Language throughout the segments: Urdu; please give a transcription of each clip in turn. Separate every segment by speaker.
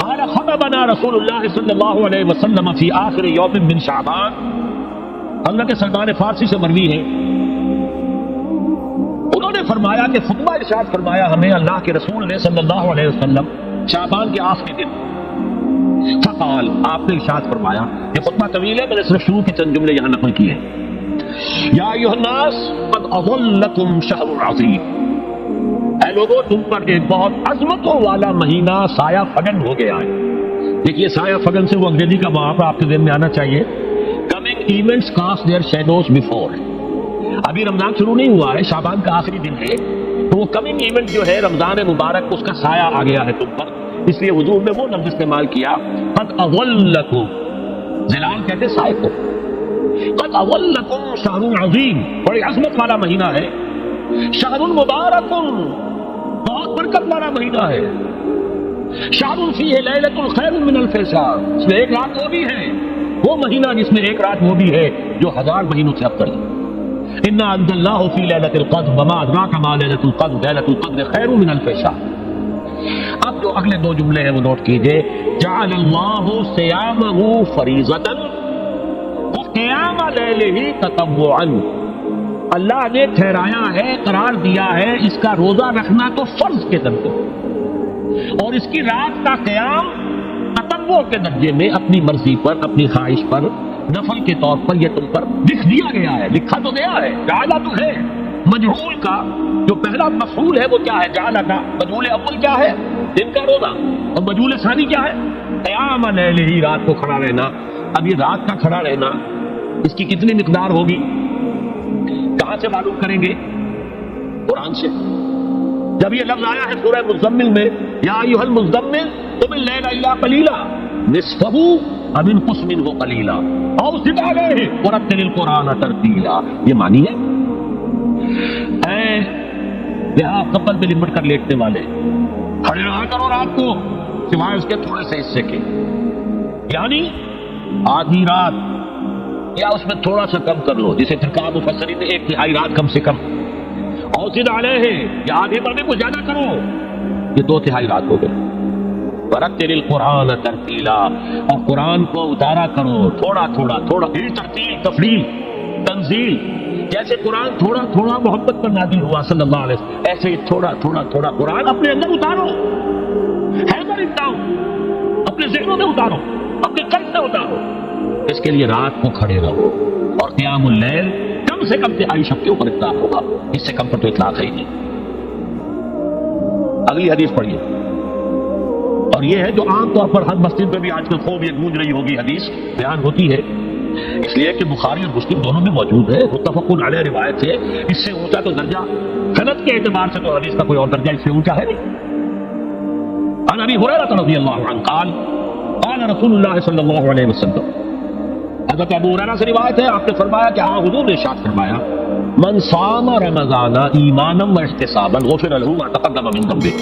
Speaker 1: قال خطبنا رسول الله صلی اللہ علیہ وسلم فی آخر یوم من شعبان۔ حضرت سلمان فارسی سے مروی ہے، انہوں نے فرمایا کہ خطبہ ارشاد فرمایا ہمیں اللہ کے رسول نے صلی اللہ علیہ وسلم شعبان کے آخری دن۔ فقال، آپ نے ارشاد فرمایا، یہ خطبہ طویل ہے، میں نے صرف شروع کے چند جملے یہاں نقل کیے ہیں۔ یا ایھا الناس قد اظلکم شہر عظیم، اے لوگوں تم پر ایک بہت عظمتوں والا مہینہ سایہ فگن ہو گیا ہے۔ دیکھیے سایہ فگن سے وہ انگریزی کا محاورہ آپ کے ذہن میں آنا چاہیے، coming events cast their shadows before. ابھی رمضان شروع نہیں ہوا ہے، شعبان کا آخری دن ہے، تو وہ کمنگ ایونٹ جو ہے رمضان مبارک اس کا سایہ آ گیا ہے تم پر، اس لیے حضور نے وہ لفظ استعمال کیا قد اظلکم، ظلال کہتے سائے کو، قد اظلکم شہر عظیم، بڑی عظمت والا مہینہ ہے، شہر مبارک، بہت برکت والا مہینہ ہے، شہر فیہ لیلۃ خیر من الف شہر، اس میں ایک رات وہ بھی ہے، وہ مہینہ جس میں ایک رات وہ بھی ہے جو 1000 مہینوں سے افضل ہے۔ انا انزلناہ فی لیلۃ القدر وما ادراک ما لیلۃ القدر لیلۃ القدر خیر من الف شہر۔ اب جو اگلے 2 جملے ہیں وہ نوٹ کیجئے، جعل اللہ صیامہ فریضۃ وقیام لیلہ تطوعا، اللہ نے ٹھہرایا ہے، قرار دیا ہے اس کا روزہ رکھنا تو فرض کے درجے، اور اس کی رات کا قیام تطوع کے درجے میں اپنی مرضی پر، اپنی خواہش پر، نفل کے طور پر یہ تم پر لکھ دیا گیا ہے، لکھا تو گیا ہے، جعلہ تو ہے۔ مجہول کا جو پہلا مفعول ہے وہ کیا ہے؟ جعلہ کا مجہول اول کیا ہے؟ دن کا روزہ، اور مجہول ثانی کیا ہے؟ قیام لیلہ، رات کو کھڑا رہنا۔ اب یہ رات کا کھڑا رہنا اس کی کتنی مقدار ہوگی؟ کہاں سے معلوم کریں گے؟ قرآن سے۔ جب یہ لفظ آیا ہے سورہ مزمل میں، یا ایھا المزمل قم اللیل الا قلیلا نصفہ او انقص منہ قلیلا او زد علیہ ورتل القرآن ترتیلا، یہ معنی ہے اے یہاں کمبل پہ لپٹ کر لیٹنے والے، کھڑے رہا کرو رات کو سوائے اس کے تھوڑے سے حصے کے، یعنی آدھی رات یا اس میں تھوڑا سا کم کر لو، جسے ترکاب مفسرین نے 1/3 رات کم سے کم، اور زد علیہ یا آدھی پر بھی کچھ زیادہ کرو، یہ 2/3 رات ہو گئی۔ ورتل القرآن ترتیلا، اور قرآن کو اتارا کرو تھوڑا تھوڑا، ترتیل، تفریل، تنزیل، جیسے قرآن تھوڑا تھوڑا محبت پر نازل ہوا صلی اللہ علیہ وسلم، ایسے ہی تھوڑا تھوڑا قرآن اپنے اندر اتارو، ہیبر اتارو، اپنے ذہنوں میں اتارو، اپنے قلب میں اتارو۔ اس کے لیے رات کو کھڑے رہو، اور قیام اللیل کم سے کم 3/4 شب کے اوپر اطلاق ہوگا، اس سے کم پر تو اطلاق ہے ہی نہیں۔ اگلی حدیث پڑھیے، اور یہ ہے جو عام طور پر ہر مسجد میں بھی آج کل خوب یہ گونج رہی ہوگی، حدیث بیان ہوتی ہے، اس لیے کہ بخاری اور مسلم دونوں میں موجود ہے، متفق علیہ روایت ہے، اس سے اونچا تو درجہ سند کے اعتبار سے تو حدیث کا کوئی اور درجہ اس سے اونچا ہے نہیں۔ عن ابی ہریرہ رضی اللہ عنہ قال قال رسول اللہ صلی اللہ علیہ وسلم، حضرت ابو ہریرہ سے روایت ہے، آپ نے فرمایا کہ ہاں حضور نے ارشاد فرمایا، من صام رمضان ایمانا واحتسابا غفر له ما تقدم من ذنبه،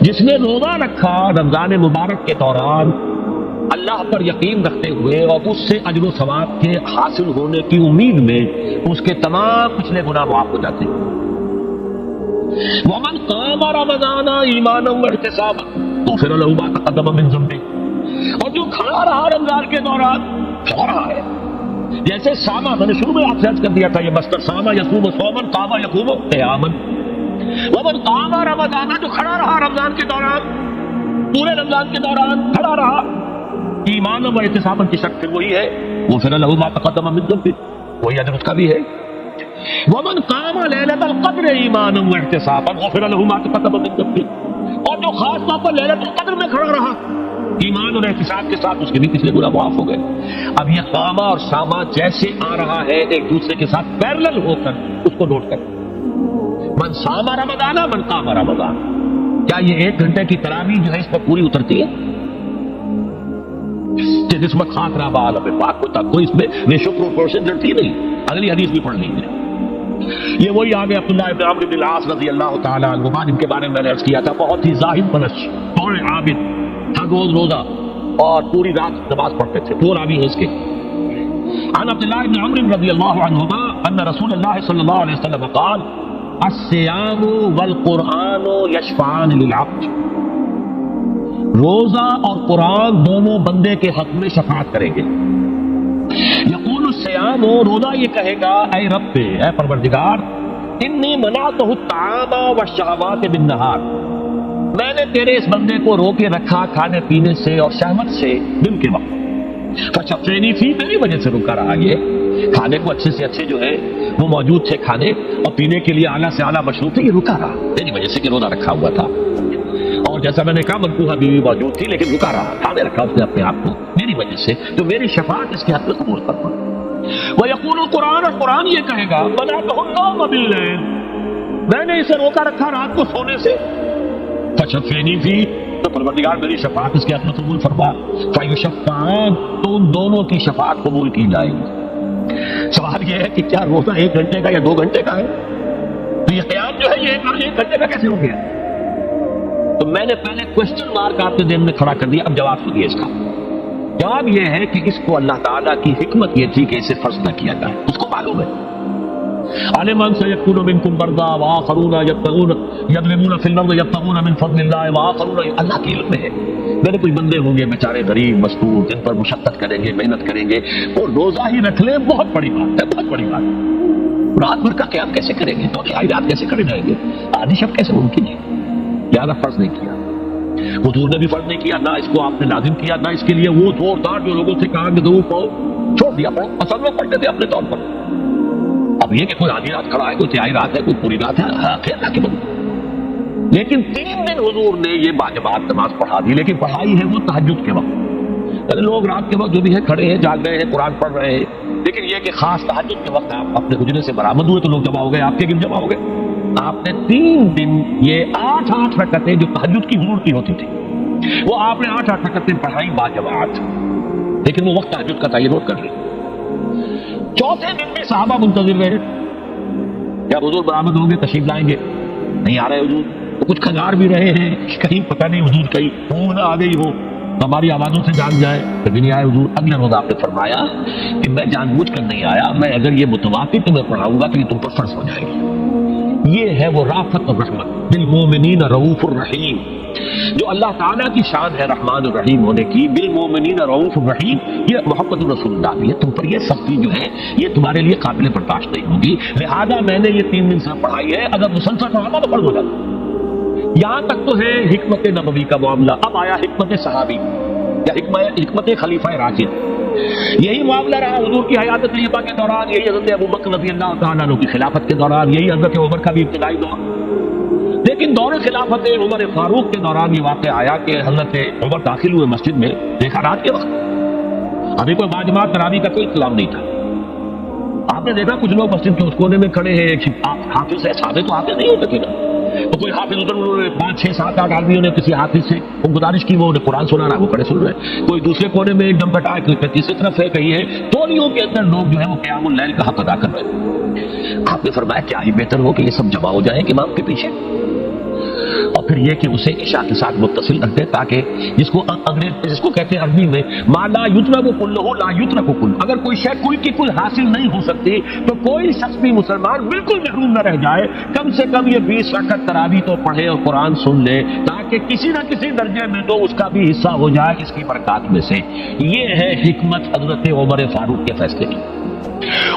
Speaker 1: جس نے روزہ رکھا رمضان مبارک کے دوران اللہ پر یقین رکھتے ہوئے اور اس سے اجر و ثواب کے حاصل ہونے کی امید میں، اس کے تمام پچھلے گناہ معاف ہو جاتے ہیں۔ ومن قام رمضان ایمانا واحتسابا غفر له ما تقدم من ذنبه، اور جو کھڑا رہا رمضان کے دوران، کھڑا رہا ہے، جیسے ساما، میں نے شروع میں آپ سے عرض کر دیا تھا، یہ مصدر ساما یصوم صوما، قام یقوم قیاما، ومن قام رمضان، جو کھڑا رہا رمضان کے دوران، پورے رمضان کے دوران کھڑا رہا، ایمان و احتساباً کی شرط پھر وہی ہے، غفر له ما تقدم من ذنبه، وہی اجر اس کا بھی ہے، ومن قام لیلۃ القدر ایمانا واحتسابا غفر له ما تقدم من ذنبه، اور جو خاص طور پر لیلۃ القدر میں کھڑا رہا ایمان اور احتساب کے ساتھ، اس کے بھی پچھلے گناہ معاف ہو گئے۔ اب یہ قامہ اور شامہ جیسے آ رہا ہے ایک دوسرے کے ساتھ پیرلل ہو کر، اس کو نوٹ کر، من صام رمضان من قام رمضان، کیا یہ 1 گھنٹے کی تراویح جو ہے اس پر پوری اترتی ہے؟ جس میں خاطرہ بعالم پاک کو تک کوئی اس میں ریشو پروپورشن لڑتی نہیں۔ اگلی حدیث بھی پڑھ لیجیے، یہ وہی آگے عبداللہ ابن عمرو بن العاص رضی اللہ تعالی عنہما، جن کے بارے میں نے عرض کیا تھا بہت ہی زاہد بلش اور عابد، ہر روز روزہ اور پوری رات نماز پڑھتے تھے، دو راوی ہیں اس کے۔ عن عبداللہ ابن عمرو رضی اللہ عنہما ان رسول اللہ صلی اللہ علیہ وسلم قال الصیام والقرآن یشفعان للعبد، روزہ اور قرآن دونوں بندے کے حق میں شفاعت کریں گے۔ یقول الصیام، روزہ یہ کہے گا اے رب، اے پروردگار، انی منعتہ الطعام والشہوات بالنہار، میں نے تیرے اس بندے کو روکے رکھا کھانے پینے سے اور شہوت سے دن کے وقت، فشفینی فی، میری وجہ سے رکا رہا، یہ کھانے کو اچھے سے اچھے جو ہے وہ موجود تھے کھانے، اور پینے کے لیے اعلیٰ سے اعلیٰ مشروب تھے، یہ رکا رہا میری وجہ سے کہ روزہ رکھا ہوا تھا، اور جیسا میں نے کہا منقوحہ بیوی موجود تھی لیکن رکا رہا، کھانے رکھا اس نے اپنے آپ کو میری وجہ سے، تو میری شفاعت اس کے حق میں قبول فرما۔ وَيَقُولُ الْقُرْآنُ، اور قرآن یہ کہے گا مَنَعْتُهُ النَّوْمَ بِاللَّيْلِ، میں نے اسے روکا رکھا رات کو سونے سے، فشفینی فی، تو پروردگار میری شفاعت اس کے حق میں قبول فرما، فیشفعان، تو ان دونوں کی شفاعت قبول کی جائے گی۔ سوال یہ ہے کہ کیا روزہ 1 گھنٹے کا یا 2 گھنٹے کا ہے؟ تو یہ قیام جو ہے یہ 1 گھنٹے کا کیسے ہو گیا؟ تو میں نے پہلے کوشچن مارک آپ کے ذہن میں کھڑا کر دیا، اب جواب سنیے اس کا۔ جواب یہ ہے کہ اس کو اللہ تعالیٰ کی حکمت یہ تھی کہ اسے فرض نہ کیا جائے، اس کو معلوم ہے۔ عَلِمَ سَيَكُونُ مِنكُمْ مَرْضَىٰ وَآخَرُونَ يَضْرِبُونَ فِي الْأَرْضِ يَبْتَغُونَ مِن فَضْلِ اللَّهِ وَآخَرُونَ، اللہ کے علم میں ہے میرے کچھ بندے ہوں گے بیچارے غریب مستور، جن پر مشقت کریں گے، محنت کریں گے، وہ روزہ ہی رکھ لیں، بہت بڑی بات ہے، بہت بڑی بات ہے۔ رات بھر کا قیام کیسے کریں گے، تو رات کیسے کرے جائیں گے، آدھی شب کیسے ممکن ہے؟ لہٰذا فرض نہیں کیا، حضور نے بھی فرض نہیں کیا، نہ اس کو آپ نے لازم کیا، نہ اس کے لیے وہ زوردار جو لوگوں سے کہا کہ ضرور پڑھو، چھوڑ دیا پڑھو، اصل میں پڑھتے تھے اپنے طور پر۔ اب یہ کہ کوئی آدھی رات کھڑا ہے، کوئی تہائی رات ہے، کوئی پوری رات ہے، اللہ کے بندے۔ لیکن 3 دن حضور نے یہ باجماعت نماز پڑھا دی، لیکن پڑھائی ہے وہ تہجد کے وقت، لوگ رات کے وقت جو بھی ہے کھڑے ہیں، جاگ رہے ہیں، قرآن پڑھ رہے ہیں، لیکن یہ کہ خاص تہجد کے وقت آپ اپنے حجرے سے برآمد ہوئے تو لوگ جمع ہو گئے، آپ کے گرد جمع ہو گئے۔ آپ نے 3 دن یہ 8 رکعتیں جو تہجد کی حضور کی ہوتی تھی، وہ آپ نے 8 رکعتیں پڑھائی باجماعت، لیکن وہ وقت تہجد کا تھا، یہ نوٹ کر لیں۔ 4تھے دن بھی صحابہ منتظر رہے، کیا حضور برآمد ہوں گے، تشریف لائیں گے، نہیں آ رہے حضور، تو کچھ کھنگار بھی رہے ہیں، کہیں پتہ نہیں حضور کہیں اونگ نہ آ گئی ہو، ہماری آوازوں سے جان جائے، کبھی نہیں آئے حضور۔ اگلے روز آپ نے فرمایا کہ میں جان بوجھ کر نہیں آیا، میں اگر یہ متواتر تمہیں پڑھاؤں گا تو یہ تم پر فرض ہو جائے گی۔ یہ ہے وہ رافت اور رحمت، بالمومنین رؤوف الرحیم، جو اللہ تعالیٰ کی شان ہے رحمان الرحیم ہونے کی، بالمومنین رؤوف الرحیم، یہ محمد رسول اللہ بھی ہے، تم پر یہ سختی جو ہے یہ تمہارے لیے قابل برداشت نہیں ہوگی، لہذا میں نے یہ 3 دن سے پڑھائی ہے، اگر مسلسل پڑھانا تو فرض ہو جاتا۔ یہاں تک تو ہے حکمت نبوی کا معاملہ، اب آیا حکمت صحابی یا حکمت خلیفہ راشد۔ یہی معاملہ رہا حضور کی حیات طیبہ کے دوران، یہی حضرت ابوبکر رضی اللہ تعالیٰ عنہ کی خلافت کے دوران، یہی حضرت عمر کا بھی ابتدائی دور، لیکن دور خلافت عمر فاروق کے دوران یہ واقعہ آیا کہ حضرت عمر داخل ہوئے مسجد میں، دیکھا رات کے وقت ابھی کوئی باجماعت تراویح کا کوئی انتظام نہیں تھا، آپ نے دیکھا کچھ لوگ مسجد کے اس کونے میں کھڑے ہیں، حافظ ہے، صحابہ تو حافظ نہیں ہوتے تھے نا، تو کوئی حافظ ادھر، انہوں نے 5 6 7 8 آدمیوں نے کسی حافظ سے وہ گزارش کی، وہ انہیں قرآن سنا رہا ہے، وہ کھڑے سن رہے ہیں، کوئی دوسرے کونے میں ایک دم کٹا ہے، کوئی تیسری طرف ہے، کہیں ہے، تولیوں کے اندر لوگ جو ہے وہ قیام اللیل کا حق ادا کر رہے ہیں۔ آپ نے فرمایا کیا ہی بہتر ہو کہ یہ سب جمع ہو جائیں امام کے پیچھے، اور پھر یہ کہ اسے عشاء کے ساتھ متصل رکھ دیں، تاکہ جس کو کہتے ہیں عربی میں ما لا یترک کلہ لا یترک کل، اگر کوئی شے کل کی کل حاصل نہیں ہو سکتی تو کوئی شخص بھی مسلمان بالکل محروم نہ رہ جائے، کم سے کم یہ 20 رکعت تراویح تو پڑھے اور قرآن سن لے، تاکہ کسی نہ کسی درجے میں تو اس کا بھی حصہ ہو جائے اس کی برکات میں سے۔ یہ ہے حکمت حضرت عمر فاروق کے فیصلے کی۔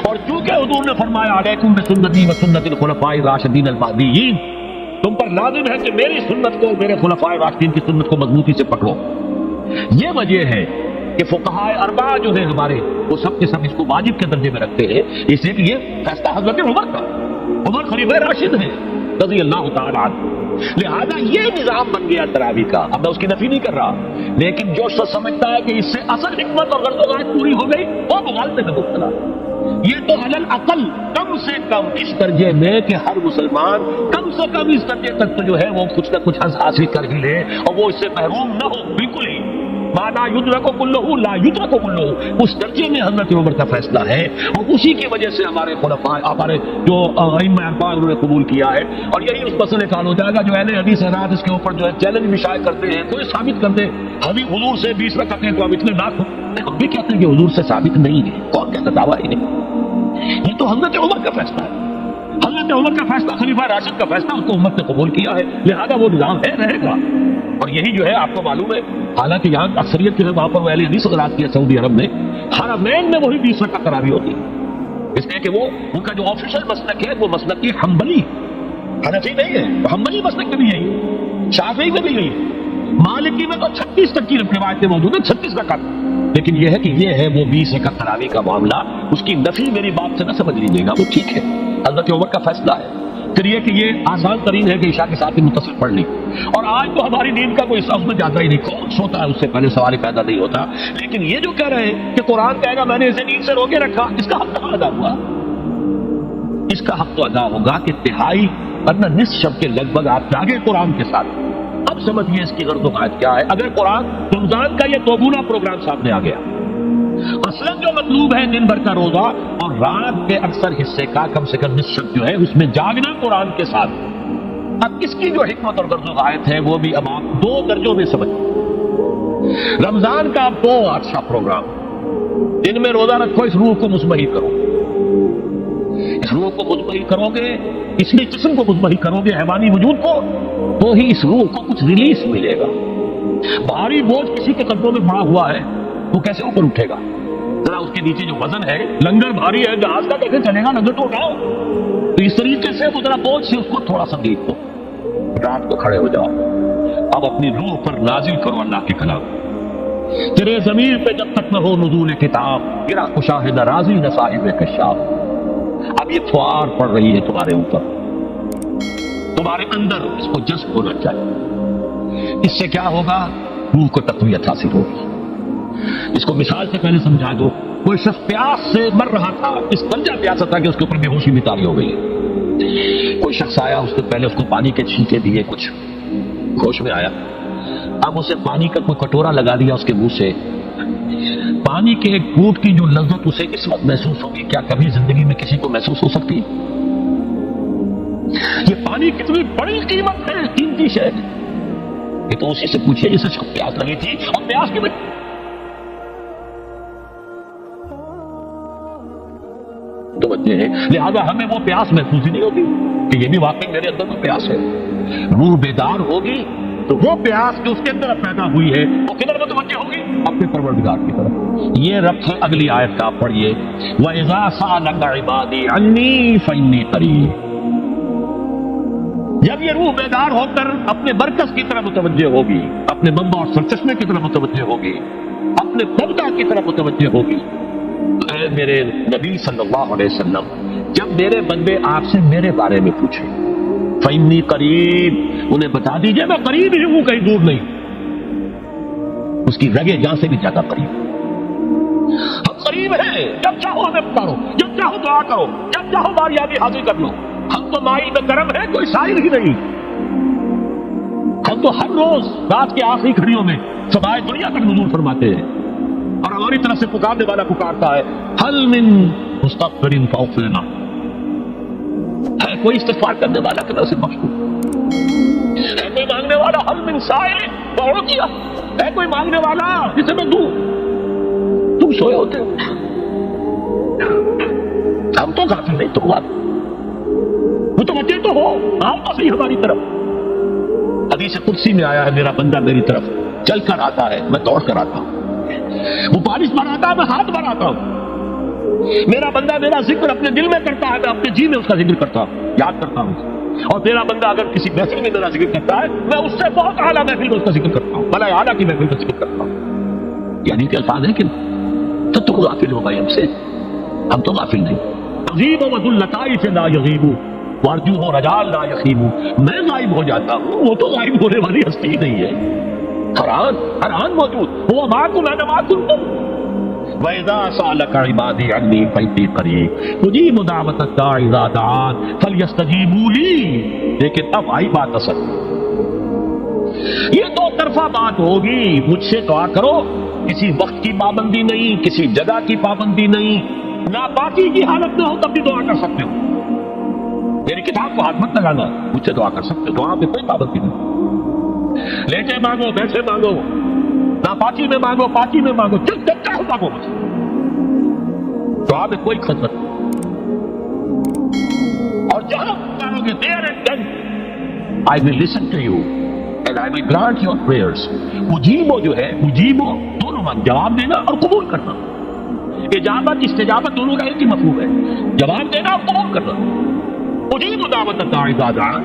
Speaker 1: اور چونکہ حضور نے فرمایا علیکم بسنتی وسنت الخلفاء الراشدین المہدیین، تم پر لازم ہے کہ میری سنت کو، میرے خلفائے راشدین کی سنت کو مضبوطی سے پکڑو، یہ وجہ ہے کہ فقہاء اربعہ جو ہیں ہمارے وہ سب کے سب اس کو واجب کے درجے میں رکھتے ہیں، اس لیے کہ یہ فیصلہ حضرت عمر کا، عمر خلیفہ راشد ہیں رضی اللہ تعالی عنہ، لہذا یہ نظام بن گیا تراویح کا۔ اب میں اس کی نفی نہیں کر رہا، لیکن جو شخص سمجھتا ہے کہ اس سے اصل حکمت اور غرض و غایت پوری ہو گئی وہ مغالطے میں مبتلا۔ یہ تو علی الاقل کم سے کم اس درجے میں کہ ہر مسلمان کم سے کم اس درجے تک تو جو ہے وہ کچھ نہ کچھ حاصل کر ہی لے اور وہ اس سے محروم نہ ہو، بالکل ہی مانا یدرک کلہ لا یدرک کلہ، اس درجے میں حضرت عمر کا فیصلہ ہے، اور اسی کی وجہ سے ہمارے خلفاء، ہمارے جو ائمہ اربعہ انہوں نے قبول کیا ہے، اور یہی اس مسئلے کا حل ہو جائے گا۔ جو اہل حدیث حضرات اس کے اوپر جو ہے چیلنج بھی شائع کرتے ہیں تو یہ ثابت کر دیں ہم حضور سے 20 رکعتیں تو اب اتنے ناک ہم بھی کہتے ہیں کہ حضور سے ثابت نہیں ہے، کون کہتا دعویٰ ہی نہیں، یہ تو حضرت عمر کا فیصلہ ہے، حضرت عمر کا فیصلہ، خلیفہ راشد کا فیصلہ، اس کو امت نے قبول کیا ہے، لہذا وہ نظام ہے، رہے گا۔ اور یہی جو ہے آپ کو معلوم ہے، حالانکہ یہاں اکثریت جو ہے وہاں پر وہ اہل حدیث حضرات کی ہے سعودی عرب میں، حرمین میں وہی 20 رکعت تراویح ہوتی ہے، اس لیے کہ وہ ان کا جو آفیشل مسلک ہے وہ مسلک کی حنبلی، حنفی نہیں ہے، وہ حنبلی مسلک میں بھی یہی، شافعی میں بھی یہی، مالکی میں تو 36 تک کی روایتیں موجود ہیں، 36 رکعت، لیکن یہ ہے کہ یہ ہے وہ 20 رکعت تراویح کا معاملہ، اس کی نفی میری بات سے نہ سمجھ لیجیے گا، وہ ٹھیک ہے، حضرت عمر کا فیصلہ ہے۔ پھر یہ کہ یہ آسان ترین ہے کہ عشاء کے ساتھ ہی متصل پڑھ لی، اور آج تو ہماری نیند کا کوئی حصہ اس میں جاتا ہی نہیں، کون سوتا ہے اس سے پہلے سوال پیدا نہیں ہوتا، لیکن یہ جو کہہ رہے ہیں کہ قرآن کہے گا میں نے اسے نیند سے روکے رکھا، اس کا حق کہاں ادا ہوا؟ اس کا حق تو ادا ہوگا کہ تہائی ورنہ نصف شب کے لگ بھگ آپ جاگے قرآن کے ساتھ۔ اب سمجھیے اس کی غرض و غایت کیا ہے۔ اگر قرآن رمضان کا یہ دوگنا پروگرام سامنے آ گیا، اصلاً جو مطلوب ہے دن بھر کا روزہ اور رات کے اکثر حصے کا کم سے کم نصف شب جو ہے اس میں جاگنا قرآن کے ساتھ، اب اس کی جو حکمت اور غرض و غایت ہے وہ بھی اب آپ دو درجوں میں سمجھیں۔ رمضان کا اب 2 اچھا پروگرام، دن میں روزہ رکھو، اس روح کو مطمئن کرو، اس روح کو مطمئن کرو گے، اس لیے جسم کو مطمئن کرو گے، حیوانی وجود کو، تو ہی اس روح کو کچھ ریلیز ملے گا۔ بھاری بوجھ کسی کے قدموں میں پڑا ہوا ہے وہ کیسے اوپر اٹھے گا؟ ذرا اس کے نیچے جو وزن ہے، لنگر بھاری ہے، جہاز کا کیسے چلے گا؟ لنگر تو اٹھاؤ، تو اس طریقے سے وہ ذرا بوجھ سے اس کو تھوڑا سا دیکھ دو، رات کو کھڑے ہو جاؤ، اب اپنی روح پر نازل کرو اللہ کے کلام، تیرے ضمیر پہ جب تک نہ ہو نزول کتاب، گرا مشاہدہ راضی نہ صاحب کشاف۔ اب یہ فوار پڑ رہی ہے تمہارے اوپر، تمہارے اندر اس کو جذب ہونا چاہیے، اس سے کیا ہوگا؟ روح کو تقویت حاصل ہوگی۔ اس کو مثال سے پہلے سمجھا دو، کوئی شخص پیاس سے مر رہا تھا، اس درجہ پیاسا تھا کہ اس کے اوپر بے ہوشی بھی طاری ہو گئی ہے، کوئی شخص آیا، اس نے پہلے اس کو پانی کے چھینکے دیے، کچھ ہوش میں آیا، اب اسے پانی کا کوئی کٹورا لگا دیا اس کے منہ سے، پانی کے ایک گھونٹ کی جو لذت اسے اس وقت محسوس ہوگی کیا کبھی زندگی میں کسی کو محسوس ہو سکتی؟ یہ پانی کتنی بڑی قیمت ہے، قیمتی شے ہے، یہ تو اسی سے پوچھئے جسے شخص پیاس لگی تھی، اور پیاس کی وجہ توجہ ہے، لہذا ہمیں وہ پیاس محسوس ہی نہیں ہوتی کہ یہ بھی واقعی میرے اندر تو پیاس ہے۔ روح بیدار ہوگی تو وہ پیاس جو اس کے اندر پیدا ہوئی ہے وہ کدھر متوجہ ہوگی؟ اپنے پروردگار کی طرف۔ یہ ربط ہے اگلی آیت کا، پڑھیے وَإِذَا سَأَلَكَ عِبَادِي عَنِّي فَإِنِّي قَرِيبٌ۔ جب یہ روح بیدار ہو کر اپنے مرکز کی طرف متوجہ ہوگی، اپنے منبع اور سرچشمے کی طرف متوجہ ہوگی، اپنے مبدا کی طرف متوجہ ہوگی، تو اے میرے نبی صلی اللہ علیہ وسلم، جب میرے بندے آپ سے میرے بارے میں پوچھیں فَإِنِّي قَرِيبٌ، انہیں بتا دیجئے میں قریب ہی ہوں، کہیں دور نہیں، اس کی رگے جان سے بھی زیادہ قریب۔ ہم قریب ہیں، جب چاہو ہمیں پکارو، جب چاہو دعا کرو، جب چاہو باریابی حاضر کر لو، ہم تو مائی میں کرم ہے، کوئی سائل ہی نہیں، ہم تو ہر روز رات کے آخری گھڑیوں میں سمائے دنیا تک نزول فرماتے ہیں، اور ہماری طرف سے پکارنے والا پکارتا ہے حل من مستغفر فاغفر لنا، ہے کوئی استغفار کرنے والا کہ نہ سے بخش دوں، ہے کوئی مانگنے والا حل من سائل فاعطیہ، ہے کوئی مانگنے والا جسے میں دوں، تم سوئے ہوتے ہو، ہم تو غافل نہیں، تم غافل، متوجہ تو ہو، آؤ تو صحیح ہماری طرف۔ حدیث قدسی میں آیا ہے میرا بندہ میری طرف چل کر آتا ہے، میں دوڑ کر آتا ہوں، وہ بارش بناتا ہے، میں ہاتھ بناتا ہوں، میرا بندہ میرا ذکر اپنے دل میں کرتا ہے، میں اپنے جی میں اس کا ذکر کرتا ہوں، یاد کرتا ہوں، اور میرا بندہ اگر کسی محفل میں میرا ذکر کرتا ہے، میں اس سے بہت اعلیٰ محفل میں اس کا ذکر کرتا ہوں، بلائے اعلیٰ کی محفل کا ذکر کرتا ہوں۔ یعنی کہ الفاظ ہے کہ تو غافل ہو بھائی ہم سے، ہم تو غافل نہیں. عظیم و ذو اللطائف لا یغیب وارجو ہو رجال لا یخیب، میں غائب ہو جاتا ہوں، وہ تو غائب ہونے والی ہستی ہی نہیں ہے. ہر آن موجود، وہ معکم انا کنتم. وَإِذَا سَأَلَكَ عِبَادِي عَنِّي فَإِنِّي قَرِيبٌ أُجِيبُ دَعْوَةَ الدَّاعِ إِذَا دَعَانِ فَلْيَسْتَجِیبُوا لِی. لیکن اب آئی بات اصل، یہ دو طرفہ بات ہوگی. مجھ سے دعا کرو، کسی وقت کی پابندی نہیں، کسی جگہ کی پابندی نہیں، ناپاکی کی حالت میں ہو تب بھی دعا کر سکتے ہو. میری کتاب کو ہاتھ مت لگانا، مجھ سے دعا کر سکتے ہو، دعا میں کوئی پابندی نہیں. لیٹے مانگو، بیٹھے مانگو، ناپاکی میں مانگو، پاکی میں مانگو، جب تک چاہو مانگو مجھ سے، دعا میں کوئی خطرت نہیں. اور جہاں مانگو گے there and then I will listen to you and I will grant your prayers. اجیبو جو ہے، اجیبو دونوں مان، جواب دینا اور قبول کرنا. اجابت استجابت دونوں کا ایک ہی مفہوم ہے، جواب دینا اور قبول کرنا. اجیب دعوت الداعی اذا دعان،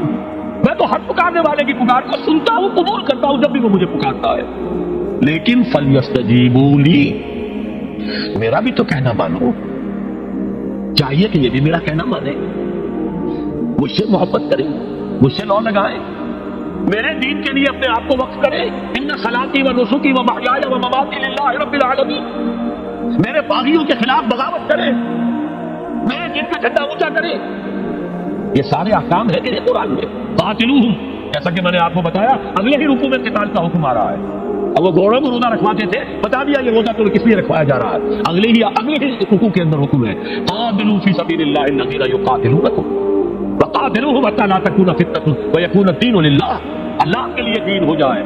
Speaker 1: میں تو ہر پکارنے والے کی پکار کو سنتا ہوں، قبول کرتا ہوں جب بھی وہ مجھے پکارتا ہے. لیکن فلیستجیبوا لی، میرا بھی تو کہنا مانو. چاہیے کہ یہ بھی میرا کہنا مانے، مجھ سے محبت کرے، مجھ سے لو لگائے، میرے دین کے لیے اپنے آپ کو وقف کرے. ان صلاتی و نسکی و محیای و مماتی للہ رب العالمین، میرے باغیوں کے خلاف بغاوت کرے، میرے دین کا جھنڈا اونچا کرے. یہ سارے احکام ہیں تیرے قرآن میں. قاتلوہم، جیسا کہ میں نے آپ کو بتایا اگلے ہی رکوع میں قتال کا حکم آ رہا ہے. اب وہ گھوڑوں میں روزہ رکھواتے تھے، بتا دیا یہ روزہ تو کس لیے رکھوایا جا رہا ہے. اگلے ہی رکوع کے اندر حکم ہے قاتلوا فی سبیل اللہ الذین یقاتلونکم وقاتلوہم حتی لا تکون فتنۃ ویکون الدین للہ. اللہ کے لیے دین ہو جائے،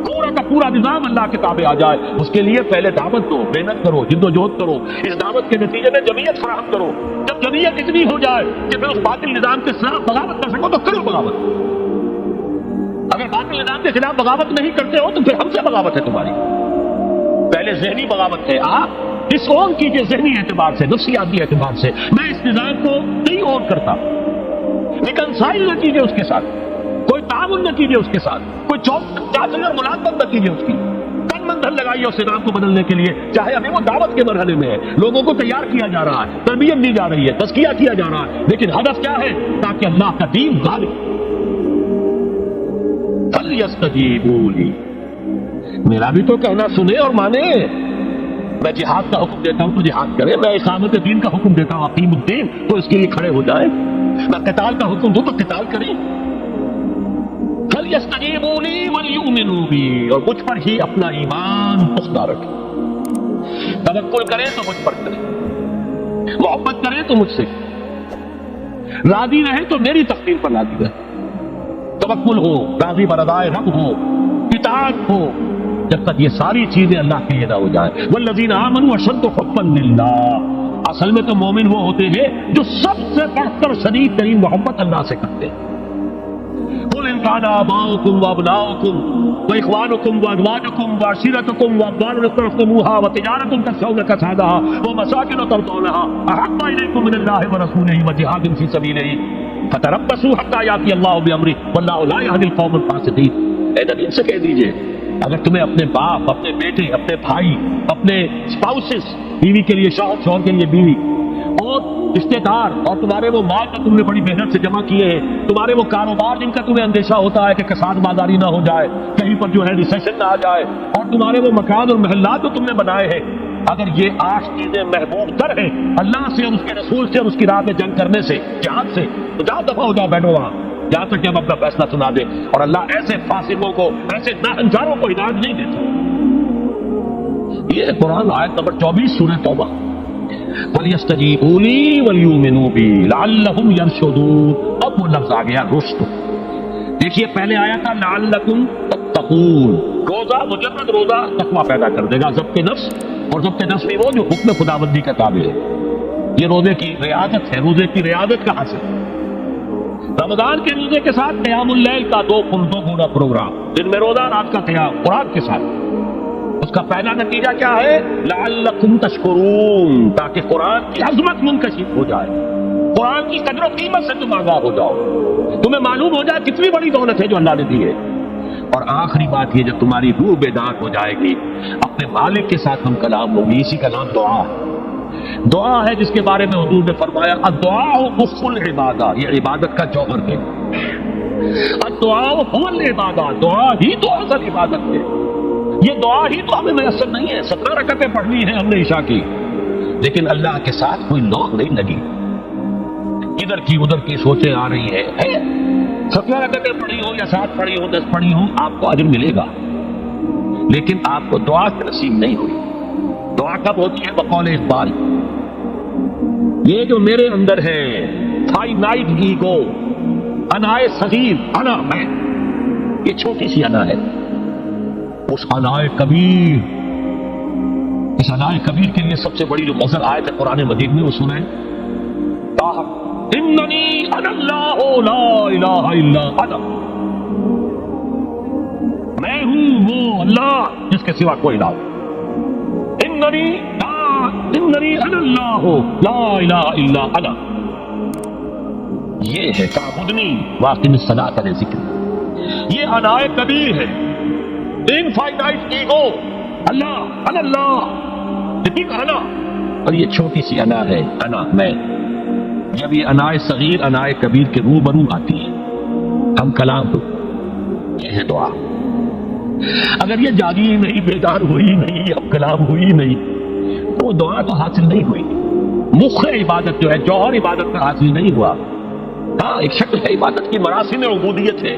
Speaker 1: پورا کا پورا نظام اللہ کے تابع آ جائے. اس کے لیے پہلے دعوت دو، محنت کرو، جد و جہد کرو. اس دعوت کے نتیجے میں جمعیت فراہم کرو. جب جمعیت اتنی ہو جائے کہ پھر اس باطل نظام کے خلاف بغاوت کر سکو تو کرو بغاوت. اگر باطل نظام کے خلاف بغاوت نہیں کرتے ہو تو پھر ہم سے بغاوت ہے تمہاری. پہلے ذہنی بغاوت ہے، آپ ڈس اون کیجیے ذہنی اعتبار سے، نفسیاتی اعتبار سے. میں اس نظام کو نہیں اون کرتا، ریکنسائل نہ کیجیے اس کے ساتھ، کوئی تعاون نہ کیجیے اس کے ساتھ، کوئی چاچل اور ملازمت نہ کیجیے اس کی. تن من دھن لگائیے اس نظام کو بدلنے کے لیے. چاہے ابھی وہ دعوت کے مرحلے میں ہے، لوگوں کو تیار کیا جا رہا ہے، تربیت دی جا رہی ہے، تزکیہ کیا جا رہا ہے، لیکن ہدف کیا ہے؟ تاکہ اللہ کا دین غالب. فَلْيَسْتَجِیبُوا لِی، میرا بھی تو کہنا سنے اور مانے. میں جہاد کا حکم دیتا ہوں تو جہاد کرے، میں اقامت دین کا حکم دیتا ہوں اقیم الدین تو اس کے لیے کھڑے ہو جائے. میں قتال کا حکم دوں تو قتال کریں. فَلْيَسْتَجِیبُوا لِی وَلْیُؤْمِنُوا بِی، اور مجھ پر ہی اپنا ایمان پختہ رکھیں. توکل کریں تو مجھ پر کریں، محبت کریں تو مجھ سے، راضی رہیں تو میری تقدیر پر راضی رہیں. توکل ہو، راضی برضائے رب ہو، اطاعت ہو، جب تک یہ ساری چیزیں اللہ کے لیے نہ ہو جائے. والذین آمنوا اشد حبا للہ، اصل میں تو مومن وہ ہوتے ہیں جو سب سے بڑھ کر شدید ترین محبت اللہ سے کرتے ہیں. قل ان كان آباؤكم وابناؤكم واخوانكم وازواجكم وعشيرتكم واموال اقترفتموها وتجارة تخشون كسادها ومساكن ترضونها احب اليكم من الله ورسوله وجهاد في سبيله فتربصوا حتى ياتي الله بامره والله لا يهدي القوم الفاسقين. اے نبی ان سے کہہ دیجئے اگر تمہیں اپنے باپ، اپنے بیٹے، اپنے بھائی، اپنے اسپاؤسز، بیوی کے لیے شوہر، شوہر کے لیے بیوی، اور رشتے دار، اور تمہارے وہ مال جو تم نے بڑی محنت سے جمع کیے ہیں، تمہارے وہ کاروبار جن کا تمہیں اندیشہ ہوتا ہے کہ کساد بازاری نہ ہو جائے، کہیں پر جو ہے ریسیشن نہ آ جائے، اور تمہارے وہ مکان اور محلات جو تم نے بنائے ہیں، اگر یہ 8 چیزیں محبوب تر ہیں اللہ سے اور اس کے رسول سے اور اس کی راہ میں جنگ کرنے سے، جہاد سے، تو جہاں دفعہ ہو جاؤ، بیٹھو وہاں جہاں تک کہ ہم اپنا فیصلہ سنا دیں. اور اللہ ایسے فاسقوں کو، ایسے ناہنجاروں کو ہدایت نہیں دیتا. یہ قرآن آیت نمبر 24 سورہ توبہ. وَلْيَسْتَجِیبُوا لِی وَلْیُؤْمِنُوا بِی لَعَلَّهُمْ يَرْشُدُونَ. اب وہ لفظ آ گیا رشد. دیکھیے پہلے آیا تھا لَعَلَّکُمْ تَتَّقُونَ. روزہ، مجرد روزہ تقویٰ پیدا کر دے گا، ضبط نفس. اور ضبط نفس بھی وہ جو حکم خداوندی کا تابع ہے. یہ روزے کی ریاضت ہے. روزے کی ریاضت کہاں سے؟ رمضان کے روزے کے ساتھ قیام اللیل کا 2 گنا پروگرام، دن میں روزہ، رات کا قیام قرآن کے ساتھ. اس کا پہلا نتیجہ کیا ہے؟ لعلکم تشکرون، تاکہ قرآن کی عظمت منکشف ہو جائے، قرآن کی قدر و قیمت سے تم آگاہ ہو جاؤ، تمہیں معلوم ہو جائے کتنی بڑی دولت ہے جو اللہ نے دی ہے. اور آخری بات یہ، جب تمہاری روح بیدار ہو جائے گی اپنے مالک کے ساتھ ہم کلام ہوگی، اسی کا نام دعا ہے۔ دعا ہے جس کے بارے میں حضور نے فرمایا الدعاء مخ العبادہ، یہ عبادت کا جوہر ہے۔ الدعاء هو العبادہ، دعا ہی تو اصل عبادت ہے۔ یہ دعا ہی تو ہمیں میسر نہیں ہے۔ 17 رکعتیں پڑھنی ہیں ہم نے عشاء کی، لیکن اللہ کے ساتھ کوئی لوگ نہیں لگی، ادھر کی ادھر کی سوچیں آ رہی ہے۔ 17 رکعتیں پڑھی ہو یا 7 پڑھی ہو 10 پڑھی ہو آپ کو اجر ملے گا، لیکن آپ کو دعا کی نصیب نہیں ہوئی۔ دعا کب ہوتی ہے؟ بقول اقبال، یہ جو میرے اندر ہے فائنائٹ ایگو، انائے صغیر، انا میں، یہ چھوٹی سی انا ہے، اس انائے کبیر، اس انائے کبیر کے لیے سب سے بڑی جو غزل آیت ہے قرآن مجید میں وہ سنیں، اننی انا اللہ لا الہ الا انا، میں ہوں وہ اللہ جس کے سوا کوئی نہ ہو۔ اننی انا اللہ لا الہ الا انا، یہ ہے تعبدنی واقم الصلاۃ علی ذکر، یہ انائے کبیر ہے، انفائنائٹ ایگو، اللہ ٹپک انا، اور یہ چھوٹی سی انا ہے، انا میں۔ جب یہ انائے صغیر انائے کبیر کے روبرو آتی ہے ہم کلام ہو، یہ ہے دعا۔ اگر یہ جاگی ہی نہیں، بیدار ہوئی نہیں، اب کلام ہوئی نہیں، تو وہ دعا تو حاصل نہیں ہوئی۔ مخ عبادت جو ہے، جوہر عبادت کا حاصل نہیں ہوا۔ ہاں ایک شکل ہے عبادت کی، مراسم عبودیت ہے،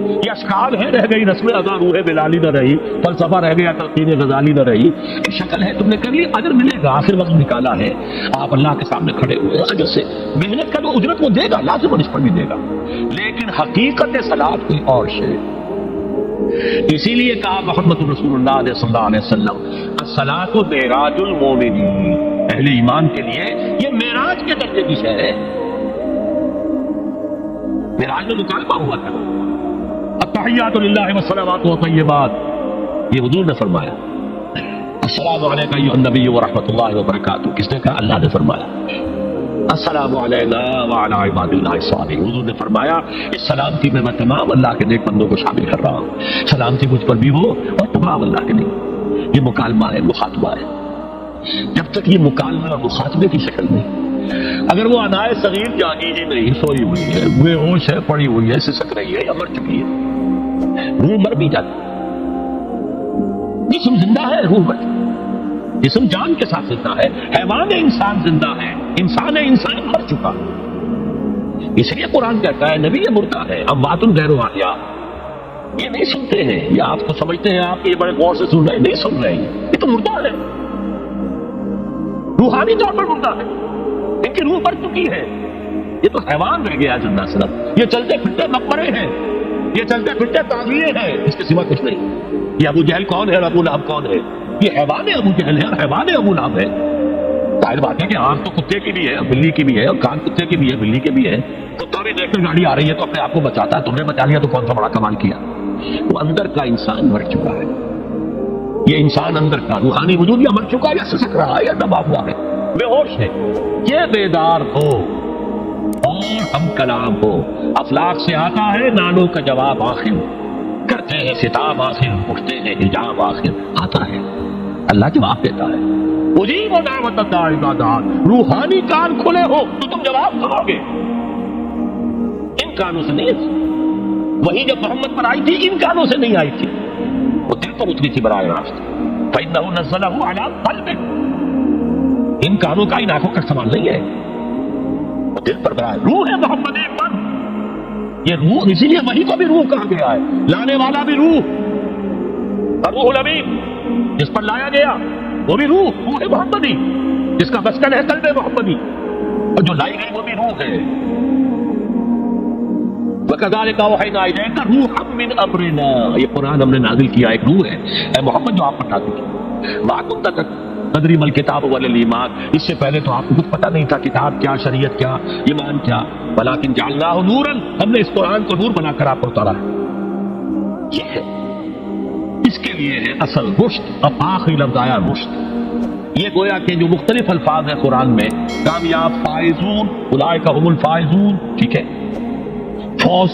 Speaker 1: یہ اشکال ہے، رہ گئی رسم ادا روح بلالی نہ رہی، فلسفہ رہ گیا تلقین غزالی نہ رہی، ایک شکل ہے، تم نے کر لی، اجر ملے گا، آخر وقت نکالا ہے، آپ اللہ کے سامنے کھڑے ہوئے، اجر سے محنت کا جو اجرت وہ دے گا، لازم اور اس پر بھی دے گا، لیکن حقیقت صلاۃ کوئی اور شے۔ اسی لیے کہا محمد رسول اللہ صلی اللہ علیہ وسلم الصلاۃ معراج المومنین، اہل ایمان کے لیے یہ معراج کے درجے کی شے ہے۔ معراج میں مکالمہ ہوا تھا، التحیات للہ والصلوات والطیبات، یہ حضور نے فرمایا۔ السلام علیکم ایھا النبی ورحمۃ اللہ وبرکاتہ، کس نے کہا؟ اللہ نے فرمایا۔ السلام علینا وعلی عباد اللہ الصالحین، حضور نے فرمایا اس سلامتی میں تمام اللہ کے نیک بندوں کو شامل کر رہا ہوں، سلامتی مجھ پر بھی ہو اور تمام اللہ کے نہیں۔ یہ مکالمہ ہے، مخاطبہ ہے۔ جب تک یہ مکالمہ اور مخاطبے کی شکل میں، اگر وہ انائے صغیر جاگی ہی نہیں، سوئی ہوئی ہے، بے ہوش ہے، پڑی ہوئی ہے، سسک رہی ہے یا مر چکی ہے، روح مر بھی جاتی، جسم زندہ ہے، روح مر، جسم جان کے ساتھ زندہ ہے، حیوان انسان زندہ ہے، انسان مر چکا، اس لیے قرآن کہتا ہے نبی یہ مردہ ہے، اموات غیر احیاء، یہ نہیں سنتے ہیں، یہ آپ کو سمجھتے ہیں، آپ یہ بڑے غور سے سن رہے ہیں، نہیں سن رہے ہیں، یہ تو مردہ ہے، روحانی طور پر مردہ ہے، ان کی روح مر چکی ہے، یہ تو حیوان رہ گیا زندہ صرف، یہ چلتے پھرتے مقبرے ہیں، یہ چلتے پھرتے تعزیے ہیں، اس کے سوا کچھ نہیں۔ یہ ابو جہل کون ہے اور ابو لہب کون ہے؟ یہ حیوان ابو جہل ہے اور حیوان ابو لہب ہے۔ ظاہر بات ہے کہ آنکھ تو کتے کی بھی ہے اور بلی کی بھی ہے، اور کان کتے کی بھی ہے، بلی کے بھی ہے۔ کتا بھی دیکھ کر گاڑی آ رہی ہے تو اپنے آپ کو بچاتا ہے، تم نے بچا لیا تو کون سا بڑا کمال کیا۔ وہ اندر کا انسان مر چکا ہے، یہ انسان اندر کا روحانی وجود یا مر چکا ہے یا سسک رہا ہے یا دبا ہوا ہے، بے ہوش ہے۔ یہ بیدار ہو اور ہم کلام ہو۔ افلاک سے آتا ہے نانوں کا جواب آخر، کرتے ہیں ستام آخر، اٹھتے ہیں حجاب آخر، آتا ہے اللہ جواب دیتا ہے۔ اجیب دعوت الداعی اذا دعان، روحانی کان کھلے ہو تو تم جواب سنو گے، ان کانوں سے نہیں۔ وہی جب محمد پر آئی تھی ان کانوں سے نہیں آئی تھی، وہ دل پر اتری تھی براہ راست۔ فإنه نزله على قلبك، ان کانوں کا ان آنکھوں کا سوال نہیں ہے، وہ دل پر براہ، روح ہے محمد ایک پر، یہ روح، اسی لیے وہی کو بھی روح کہا گیا ہے، لانے والا بھی روح، اور روح الامین جس پر لایا گیا وہ بھی روح محمدی، جس کا مسکن ہے قلب محمدی، اور جو لائی گئی وہ بھی روح ہے۔ وَكَذَلِكَ أَوْحَيْنَا إِلَيْكَ رُوحًا مِّنْ أَمْرِنَا، یہ قرآن ہم نے نازل کیا، ایک روح ہے اے محمد جو آپ پر نازل کی۔ مَا كُنتَ تَدْرِي مَا الْكِتَابُ وَلَا الْإِيمَانُ، اس سے پہلے تو آپ کو کچھ پتہ نہیں تھا، کتاب کیا، شریعت کیا، ایمان کیا، وَلَٰكِن جَعَلْنَاهُ نُورًا، ہم نے اس قرآن کو نور بنا کر آپ پر اتارا ہے۔ یہ ہے، اس کے لیے ہے اصل رشد، اب آخری لفظ آیا رشد۔ یہ گویا کہ جو مختلف الفاظ ہیں قرآن میں، کامیاب، فائزون، اولئک هم الفائزون، ٹھیک ہے، فوز،